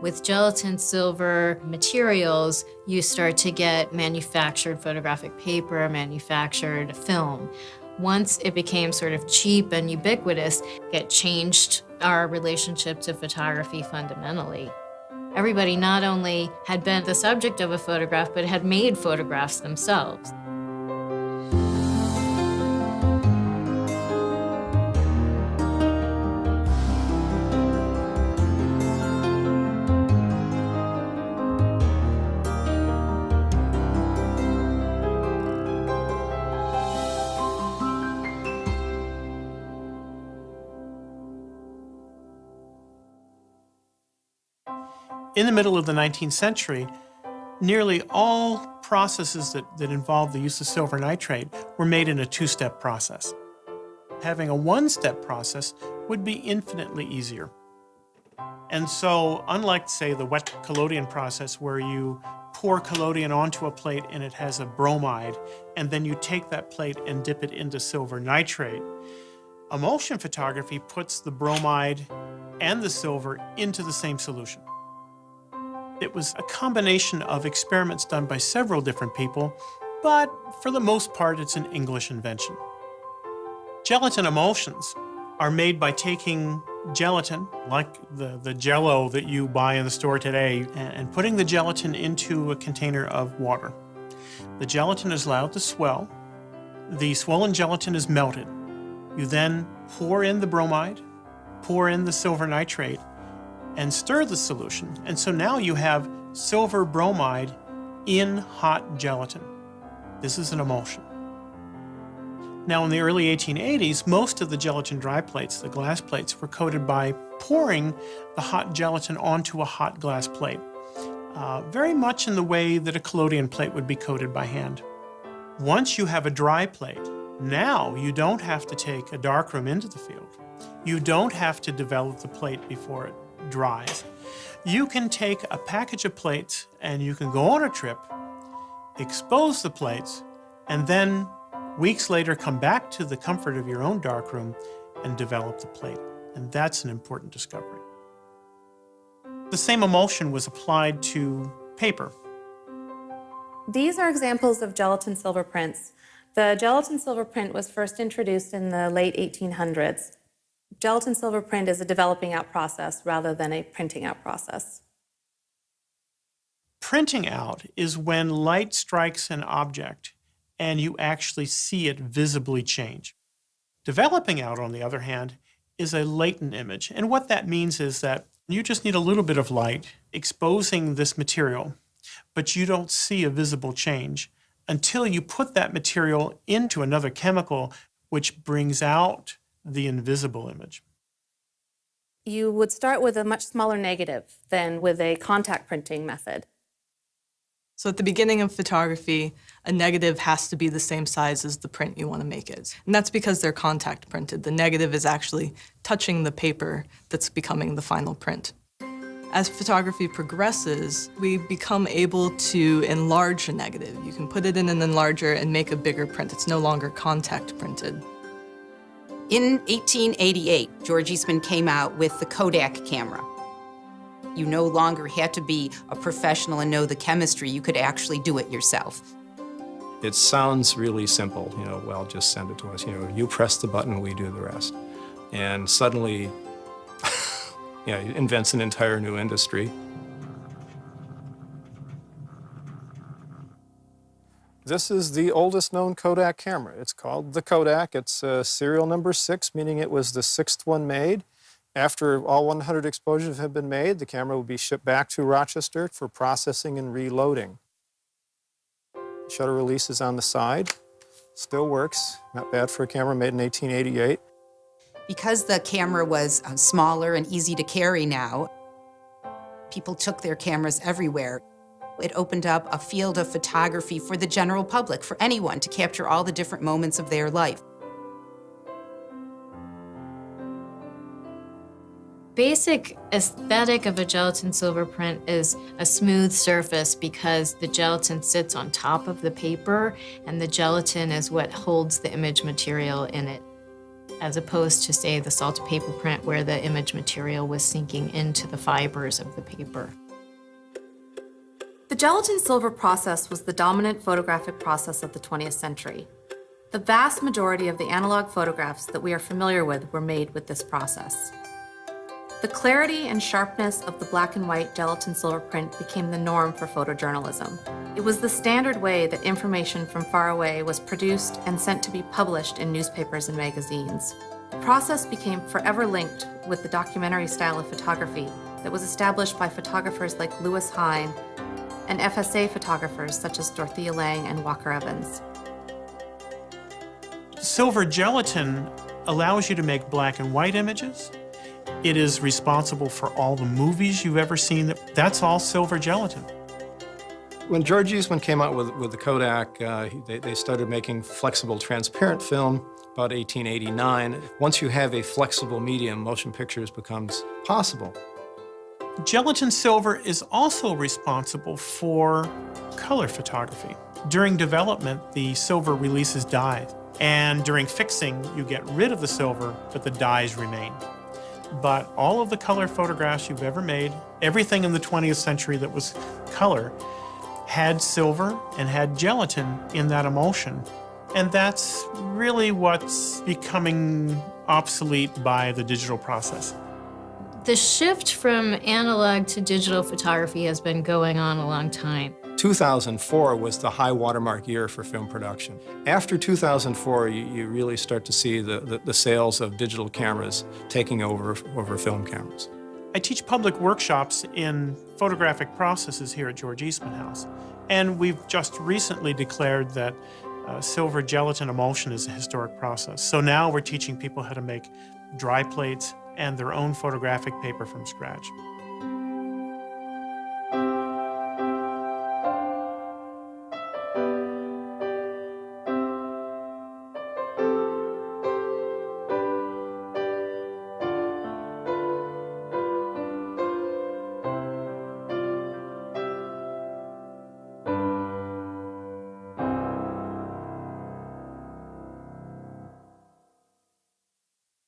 With gelatin silver materials, you start to get manufactured photographic paper, manufactured film. Once it became sort of cheap and ubiquitous, it changed our relationship to photography fundamentally. Everybody not only had been the subject of a photograph, but had made photographs themselves. In the middle of the 19th century, nearly all processes that involved the use of silver nitrate were made in a two-step process. Having a one-step process would be infinitely easier. And so, unlike, say, the wet collodion process where you pour collodion onto a plate and it has a bromide, and then you take that plate and dip it into silver nitrate, emulsion photography puts the bromide and the silver into the same solution. It was a combination of experiments done by several different people, but for the most part, it's an English invention. Gelatin emulsions are made by taking gelatin, like the Jell-O that you buy in the store today, and putting the gelatin into a container of water. The gelatin is allowed to swell. The swollen gelatin is melted. You then pour in the bromide, pour in the silver nitrate, and stir the solution. And so now you have silver bromide in hot gelatin. This is an emulsion. Now in the early 1880s, most of the gelatin dry plates, the glass plates, were coated by pouring the hot gelatin onto a hot glass plate, very much in the way that a collodion plate would be coated by hand. Once you have a dry plate, now you don't have to take a darkroom into the field. You don't have to develop the plate before it dries. You can take a package of plates and you can go on a trip, expose the plates, and then weeks later come back to the comfort of your own darkroom and develop the plate. And that's an important discovery. The same emulsion was applied to paper. These are examples of gelatin silver prints. The gelatin silver print was first introduced in the late 1800s. Gelatin silver print is a developing out process rather than a printing out process. Printing out is when light strikes an object and you actually see it visibly change. Developing out, on the other hand, is a latent image. And what that means is that you just need a little bit of light exposing this material, but you don't see a visible change until you put that material into another chemical which brings out the invisible image. You would start with a much smaller negative than with a contact printing method. So at the beginning of photography, a negative has to be the same size as the print you want to make it. And that's because they're contact printed. The negative is actually touching the paper that's becoming the final print. As photography progresses, we become able to enlarge a negative. You can put it in an enlarger and make a bigger print. It's no longer contact printed. In 1888, George Eastman came out with the Kodak camera. You no longer had to be a professional and know the chemistry. You could actually do it yourself. It sounds really simple, well, just send it to us. You press the button, we do the rest. And suddenly, it invents an entire new industry. This is the oldest known Kodak camera. It's called the Kodak. It's serial number 6, meaning it was the 6th one made. After all 100 exposures have been made, the camera will be shipped back to Rochester for processing and reloading. Shutter release is on the side. Still works. Not bad for a camera made in 1888. Because the camera was smaller and easy to carry now, people took their cameras everywhere. It opened up a field of photography for the general public, for anyone to capture all the different moments of their life. Basic aesthetic of a gelatin silver print is a smooth surface because the gelatin sits on top of the paper and the gelatin is what holds the image material in it. as opposed to, say, the salted paper print where the image material was sinking into the fibers of the paper. The gelatin silver process was the dominant photographic process of the 20th century. The vast majority of the analog photographs that we are familiar with were made with this process. The clarity and sharpness of the black and white gelatin silver print became the norm for photojournalism. It was the standard way that information from far away was produced and sent to be published in newspapers and magazines. The process became forever linked with the documentary style of photography that was established by photographers like Lewis Hine and FSA photographers such as Dorothea Lange and Walker Evans. Silver gelatin allows you to make black and white images. It is responsible for all the movies you've ever seen. That's all silver gelatin. When George Eastman came out with the Kodak, they started making flexible transparent film about 1889. Once you have a flexible medium, motion pictures becomes possible. Gelatin silver is also responsible for color photography. During development, the silver releases dyes, and during fixing, you get rid of the silver, but the dyes remain. But all of the color photographs you've ever made, everything in the 20th century that was color, had silver and had gelatin in that emulsion. And that's really what's becoming obsolete by the digital process. The shift from analog to digital photography has been going on a long time. 2004 was the high watermark year for film production. After 2004, you really start to see the sales of digital cameras taking over film cameras. I teach public workshops in photographic processes here at George Eastman House, and we've just recently declared that silver gelatin emulsion is a historic process. So now we're teaching people how to make dry plates and their own photographic paper from scratch.